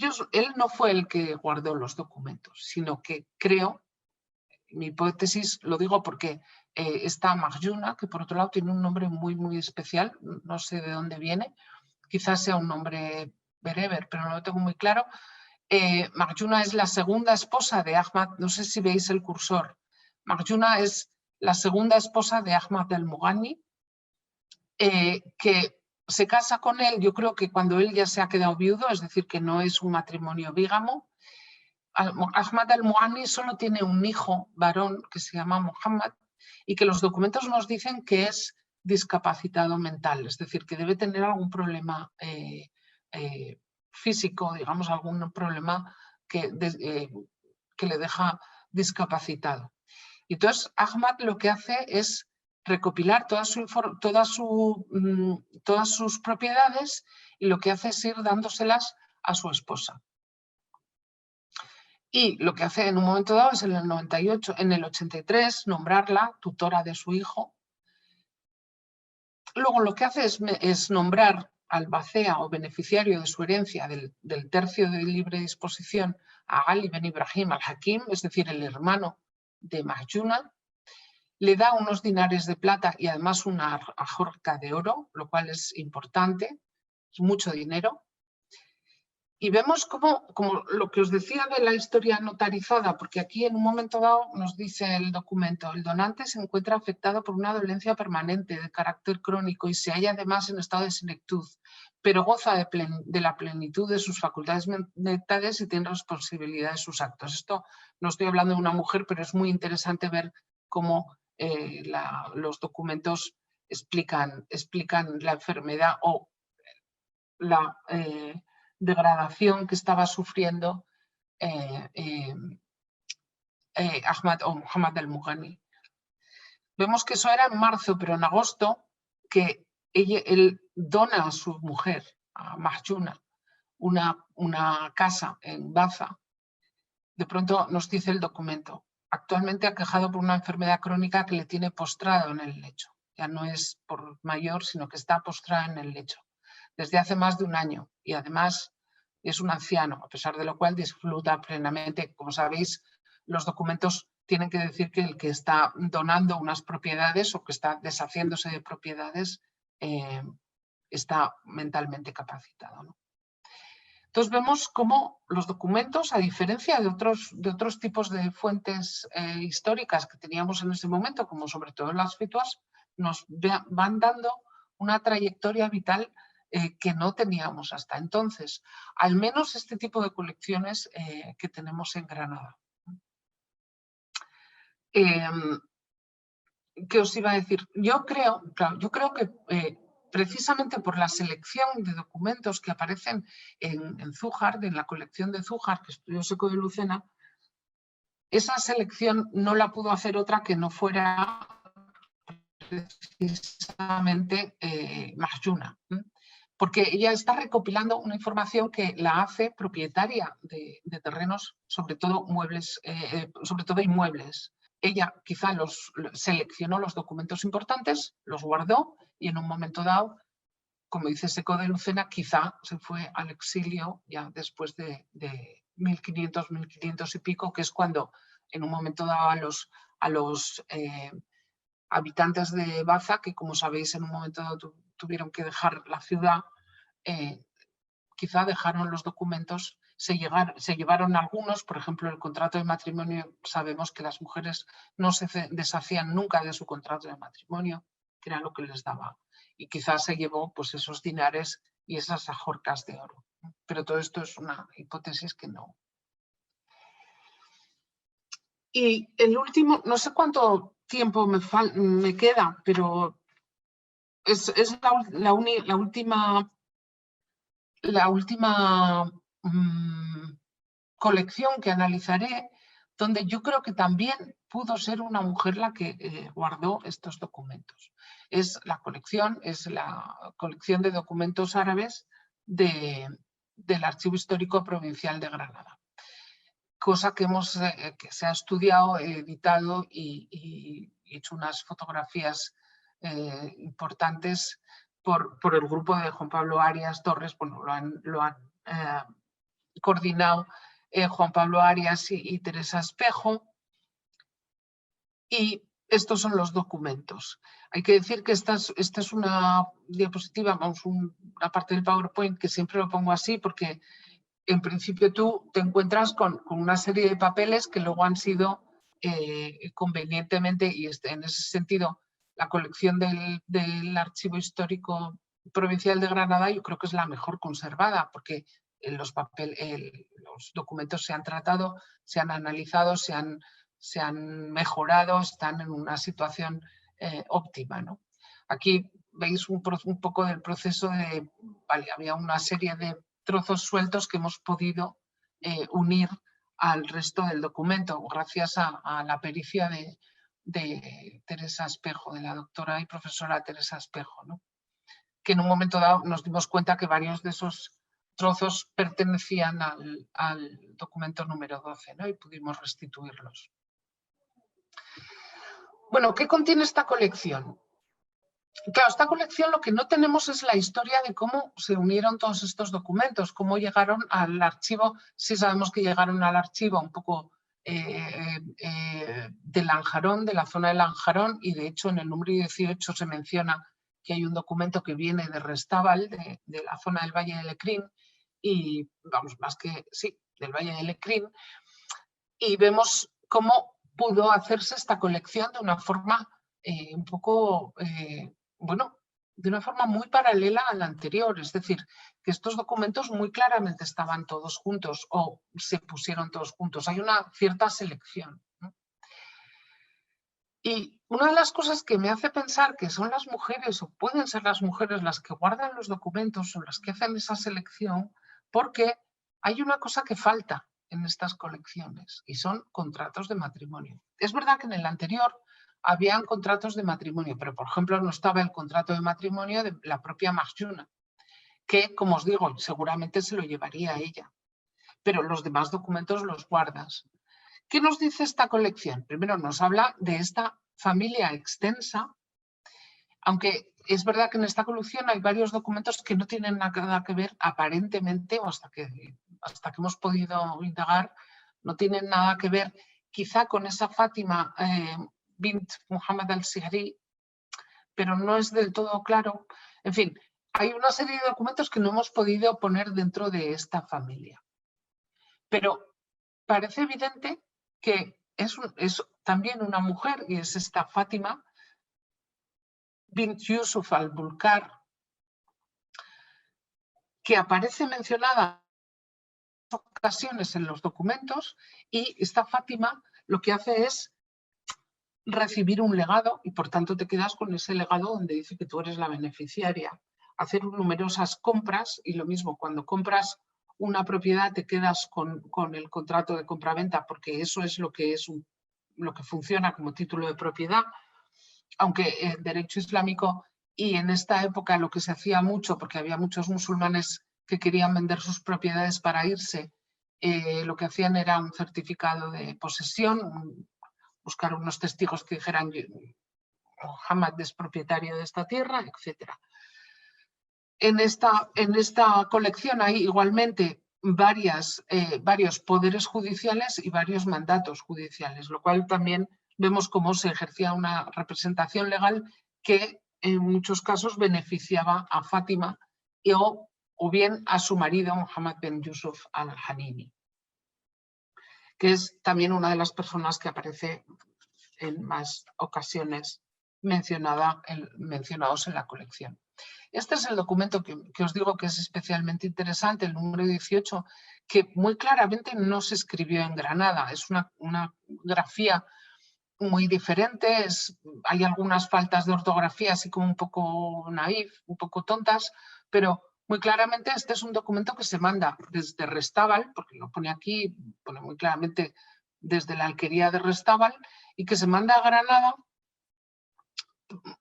no fue el que guardó los documentos, sino que creo, mi hipótesis, lo digo porque está Marjuna, que por otro lado tiene un nombre muy, muy especial, no sé de dónde viene, quizás sea un nombre bereber, pero no lo tengo muy claro. Marjuna es la segunda esposa de Ahmad, no sé si veis el cursor. Marjuna es la segunda esposa de Ahmad al-Mughani, que se casa con él, yo creo que cuando él ya se ha quedado viudo, es decir, que no es un matrimonio bígamo. Ahmad al-Mughani solo tiene un hijo varón que se llama Muhammad y que los documentos nos dicen que es discapacitado mental, es decir, que debe tener algún problema físico, digamos, algún problema que le deja discapacitado. Y entonces Ahmad lo que hace es recopilar todas sus propiedades y lo que hace es ir dándoselas a su esposa. Y lo que hace en un momento dado es en el 83 nombrarla tutora de su hijo. Luego lo que hace es nombrar al bacea o beneficiario de su herencia del tercio de libre disposición a Ali ben Ibrahim al-Hakim, es decir, el hermano de Marjuna. Le da unos dinares de plata y además una ajorca de oro, lo cual es importante, es mucho dinero. Y vemos como lo que os decía de la historia notarizada, porque aquí en un momento dado nos dice el documento, el donante se encuentra afectado por una dolencia permanente de carácter crónico y se halla además en estado de senectud, pero goza de la plenitud de sus facultades mentales y tiene responsabilidad de sus actos. Esto no estoy hablando de una mujer, pero es muy interesante ver cómo los documentos explican la enfermedad o la degradación que estaba sufriendo Ahmad o Muhammad al-Mughani. Vemos que eso era en marzo, pero en agosto, que él dona a su mujer, a Marjuna, una casa en Baza. De pronto nos dice el documento, actualmente aquejado por una enfermedad crónica que le tiene postrado en el lecho. Ya no es por mayor, sino que está postrado en el lecho desde hace más de un año y además es un anciano, a pesar de lo cual disfruta plenamente. Como sabéis, los documentos tienen que decir que el que está donando unas propiedades o que está deshaciéndose de propiedades está mentalmente capacitado, ¿no? Entonces vemos cómo los documentos, a diferencia de otros tipos de fuentes históricas que teníamos en ese momento, como sobre todo las fituas, nos van dando una trayectoria vital que no teníamos hasta entonces, al menos este tipo de colecciones que tenemos en Granada. ¿Qué os iba a decir? Yo creo que precisamente por la selección de documentos que aparecen en Zújar, en la colección de Zújar, que estudió Seco de Lucena, esa selección no la pudo hacer otra que no fuera precisamente Mahjuna, porque ella está recopilando una información que la hace propietaria de terrenos, sobre todo muebles, sobre todo inmuebles. Ella quizá seleccionó los documentos importantes, los guardó y en un momento dado, como dice Seco de Lucena, quizá se fue al exilio ya después de 1500, 1500 y pico, que es cuando en un momento dado a los habitantes de Baza, que como sabéis en un momento dado tuvieron que dejar la ciudad, quizá dejaron los documentos, se llevaron algunos, por ejemplo el contrato de matrimonio, sabemos que las mujeres no se deshacían nunca de su contrato de matrimonio, que era lo que les daba, y quizás se llevó pues esos dinares y esas ajorcas de oro, pero todo esto es una hipótesis que no. Y el último, no sé cuánto tiempo me queda, pero es la última colección que analizaré, donde yo creo que también pudo ser una mujer la que guardó estos documentos. Es la colección de documentos árabes del Archivo Histórico Provincial de Granada. Cosa que se ha estudiado, editado y hecho unas fotografías importantes por el grupo de Juan Pablo Arias Torres. Bueno, lo han coordinado Juan Pablo Arias y Teresa Espejo, y estos son los documentos. Hay que decir que esta es una diapositiva, vamos, una parte del PowerPoint que siempre lo pongo así porque en principio tú te encuentras con una serie de papeles que luego han sido convenientemente, y en ese sentido la colección del Archivo Histórico Provincial de Granada yo creo que es la mejor conservada, porque los documentos se han tratado, se han analizado, se han mejorado, están en una situación óptima, ¿no? Aquí veis un poco del proceso había una serie de trozos sueltos que hemos podido unir al resto del documento, gracias a la pericia de Teresa Espejo, de la doctora y profesora Teresa Espejo, ¿no? Que en un momento dado nos dimos cuenta que varios de esos trozos pertenecían al documento número 12, ¿no? Y pudimos restituirlos. Bueno, ¿qué contiene esta colección? Claro, esta colección lo que no tenemos es la historia de cómo se unieron todos estos documentos, cómo llegaron al archivo. Sí sabemos que llegaron al archivo un poco de Lanjarón, de la zona de Lanjarón, y de hecho en el número 18 se menciona que hay un documento que viene de Restábal, de la zona del Valle de Lecrín, y vamos, más que sí, del Valle de Lecrín, y vemos cómo pudo hacerse esta colección de una forma un poco, bueno, de una forma muy paralela a la anterior, es decir, que estos documentos muy claramente estaban todos juntos o se pusieron todos juntos, hay una cierta selección, ¿no? Y una de las cosas que me hace pensar que son las mujeres, o pueden ser las mujeres las que guardan los documentos o las que hacen esa selección, porque hay una cosa que falta en estas colecciones y son contratos de matrimonio. Es verdad que en el anterior habían contratos de matrimonio, pero por ejemplo no estaba el contrato de matrimonio de la propia Mahjuna, que como os digo, seguramente se lo llevaría a ella, pero los demás documentos los guardas. ¿Qué nos dice esta colección? Primero nos habla de esta familia extensa, aunque es verdad que en esta colección hay varios documentos que no tienen nada que ver aparentemente, o hasta que hemos podido indagar, no tienen nada que ver quizá con esa Fátima bint Muhammad al-Sihri, pero no es del todo claro. En fin, hay una serie de documentos que no hemos podido poner dentro de esta familia. Pero parece evidente que es también una mujer, y es esta Fátima bint Yusuf al-Bulkar, que aparece mencionada en ocasiones en los documentos, y esta Fátima lo que hace es recibir un legado y por tanto te quedas con ese legado donde dice que tú eres la beneficiaria. Hacer numerosas compras y lo mismo, cuando compras una propiedad te quedas con el contrato de compraventa porque eso es lo que funciona como título de propiedad, aunque el derecho islámico y en esta época lo que se hacía mucho, porque había muchos musulmanes que querían vender sus propiedades para irse, lo que hacían era un certificado de posesión, buscar unos testigos que dijeran Muhammad es propietario de esta tierra, etc. En esta colección hay igualmente varios poderes judiciales y varios mandatos judiciales, lo cual también vemos cómo se ejercía una representación legal que en muchos casos beneficiaba a Fátima o bien a su marido Muhammad bin Yusuf al-Hanini, que es también una de las personas que aparece en más ocasiones mencionados en la colección. Este es el documento que os digo que es especialmente interesante, el número 18, que muy claramente no se escribió en Granada. Es una grafía muy diferente, hay algunas faltas de ortografía así como un poco naif, un poco tontas, pero muy claramente este es un documento que se manda desde Restábal, porque lo pone aquí, pone muy claramente desde la alquería de Restábal, y que se manda a Granada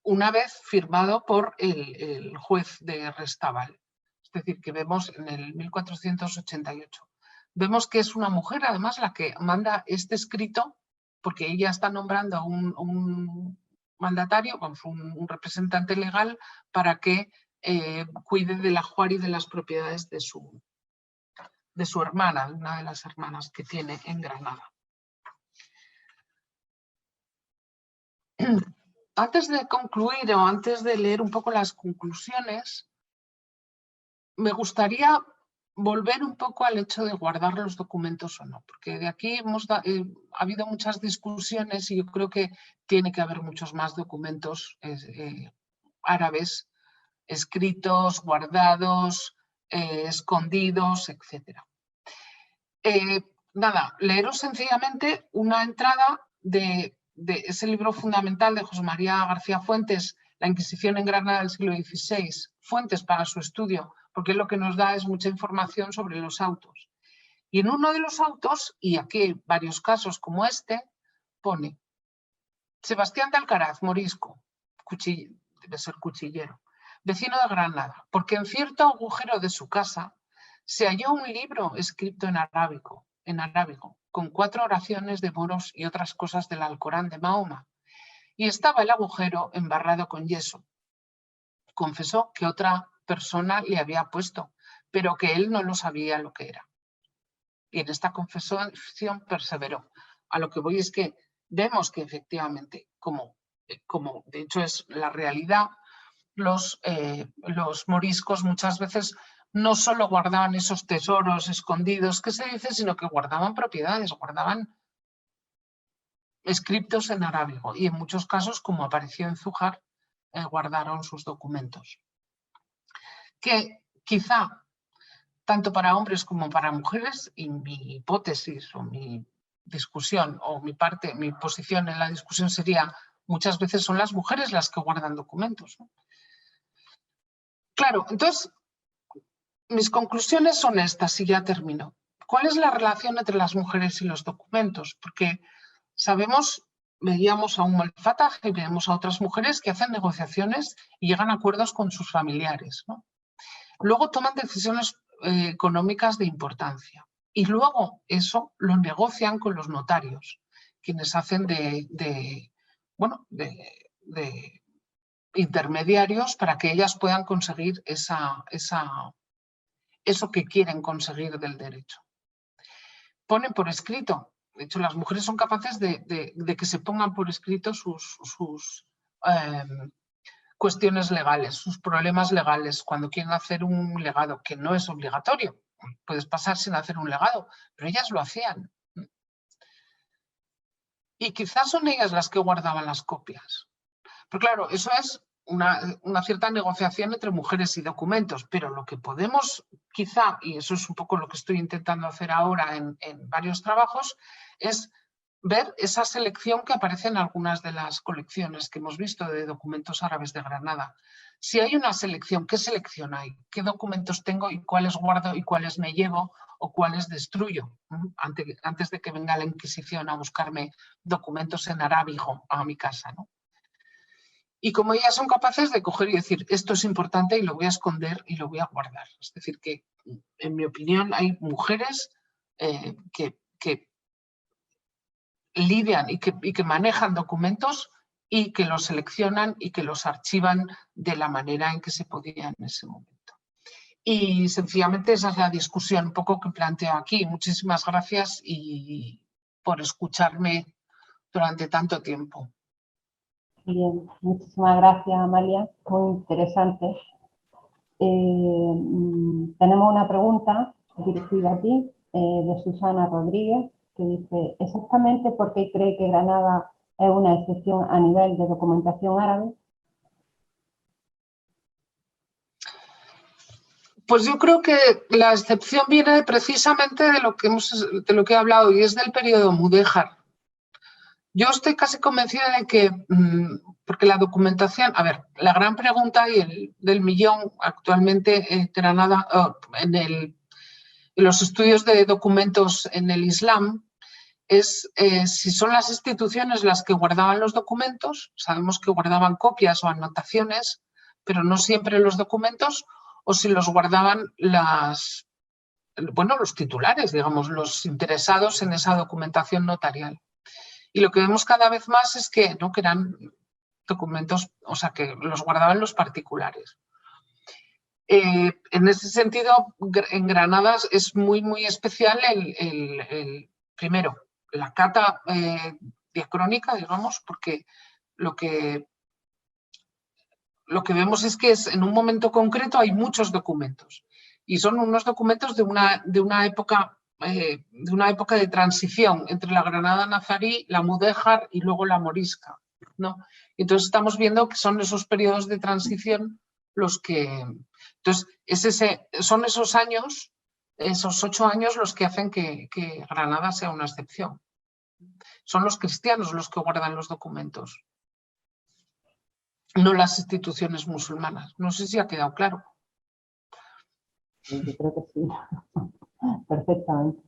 una vez firmado por el juez de Restábal. Es decir, que vemos en el 1488. Vemos que es una mujer, además, la que manda este escrito, porque ella está nombrando a un mandatario, un representante legal, para que cuide del ajuar y de las propiedades de su hermana, una de las hermanas que tiene en Granada. Antes de concluir o antes de leer un poco las conclusiones, me gustaría volver un poco al hecho de guardar los documentos o no, porque de aquí ha habido muchas discusiones y yo creo que tiene que haber muchos más documentos árabes escritos, guardados, escondidos, etc. Leeros sencillamente una entrada de ese libro fundamental de José María García Fuentes, La Inquisición en Granada del siglo XVI, Fuentes para su estudio, porque lo que nos da es mucha información sobre los autos. Y en uno de los autos, y aquí hay varios casos como este, pone Sebastián de Alcaraz, morisco, debe ser cuchillero, vecino de Granada, porque en cierto agujero de su casa se halló un libro escrito en arábigo, con 4 oraciones de moros y otras cosas del Alcorán de Mahoma, y estaba el agujero embarrado con yeso. Confesó que otra persona le había puesto, pero que él no lo sabía lo que era. Y en esta confesión perseveró. A lo que voy es que vemos que efectivamente, como de hecho es la realidad, los moriscos muchas veces no solo guardaban esos tesoros escondidos que se dice, sino que guardaban propiedades, guardaban escritos en arábigo y en muchos casos, como apareció en Zújar, guardaron sus documentos. Que quizá tanto para hombres como para mujeres, y mi hipótesis o mi discusión o mi posición en la discusión sería muchas veces son las mujeres las que guardan documentos, ¿no? Claro, entonces mis conclusiones son estas y ya termino. ¿Cuál es la relación entre las mujeres y los documentos? Porque veíamos a Fatah y veíamos a otras mujeres que hacen negociaciones y llegan a acuerdos con sus familiares, ¿no? Luego toman decisiones económicas de importancia. y luego eso lo negocian con los notarios, quienes hacen de intermediarios para que ellas puedan conseguir eso que quieren conseguir del derecho. Ponen por escrito, de hecho las mujeres son capaces de que se pongan por escrito sus cuestiones legales, sus problemas legales, cuando quieren hacer un legado, que no es obligatorio, puedes pasar sin hacer un legado, pero ellas lo hacían. Y quizás son ellas las que guardaban las copias. Pero claro, eso es una cierta negociación entre mujeres y documentos, pero lo que podemos quizá, y eso es un poco lo que estoy intentando hacer ahora en varios trabajos, es ver esa selección que aparece en algunas de las colecciones que hemos visto de documentos árabes de Granada. Si hay una selección, ¿qué selección hay? ¿Qué documentos tengo y cuáles guardo y cuáles me llevo o cuáles destruyo? Antes de que venga la Inquisición a buscarme documentos en arábigo a mi casa, ¿no? Y como ellas son capaces de coger y decir, esto es importante y lo voy a esconder y lo voy a guardar. Es decir, que en mi opinión hay mujeres que lidian y que manejan documentos y que los seleccionan y que los archivan de la manera en que se podía en ese momento. Y sencillamente esa es la discusión un poco que planteo aquí. Muchísimas gracias y por escucharme durante tanto tiempo. Bien, muchísimas gracias, Amalia, muy interesante. Tenemos una pregunta dirigida a ti, de Susana Rodríguez, que dice, ¿exactamente por qué cree que Granada es una excepción a nivel de documentación árabe? Pues yo creo que la excepción viene precisamente de lo que he hablado, y es del periodo mudéjar. Yo estoy casi convencida de que, porque la documentación, a ver, la gran pregunta y del millón actualmente en Granada, en los estudios de documentos en el Islam, es si son las instituciones las que guardaban los documentos, sabemos que guardaban copias o anotaciones, pero no siempre los documentos, o si los guardaban los titulares, digamos, los interesados en esa documentación notarial. Y lo que vemos cada vez más es que, ¿no?, que eran documentos, o sea, que los guardaban los particulares. En ese sentido, en Granada es muy, muy especial primero, la cata diacrónica, digamos, porque lo que vemos es que en un momento concreto hay muchos documentos y son unos documentos de una época de transición entre la Granada nazarí, la mudéjar y luego la morisca, ¿no? Entonces estamos viendo que son esos periodos de transición los que... Entonces son esos años, esos 8 años los que hacen que Granada sea una excepción. Son los cristianos los que guardan los documentos, no las instituciones musulmanas. No sé si ha quedado claro. Yo creo que sí, perfectamente.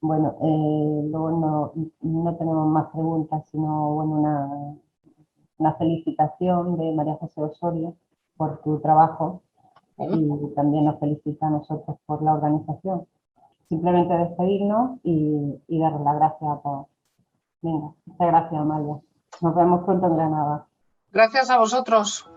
Bueno, luego no tenemos más preguntas, sino bueno, una felicitación de María José Osorio por tu trabajo y también nos felicita a nosotros por la organización. Simplemente despedirnos y darles las gracias a todos. Venga, muchas gracias, Amalia. Nos vemos pronto en Granada. Gracias a vosotros.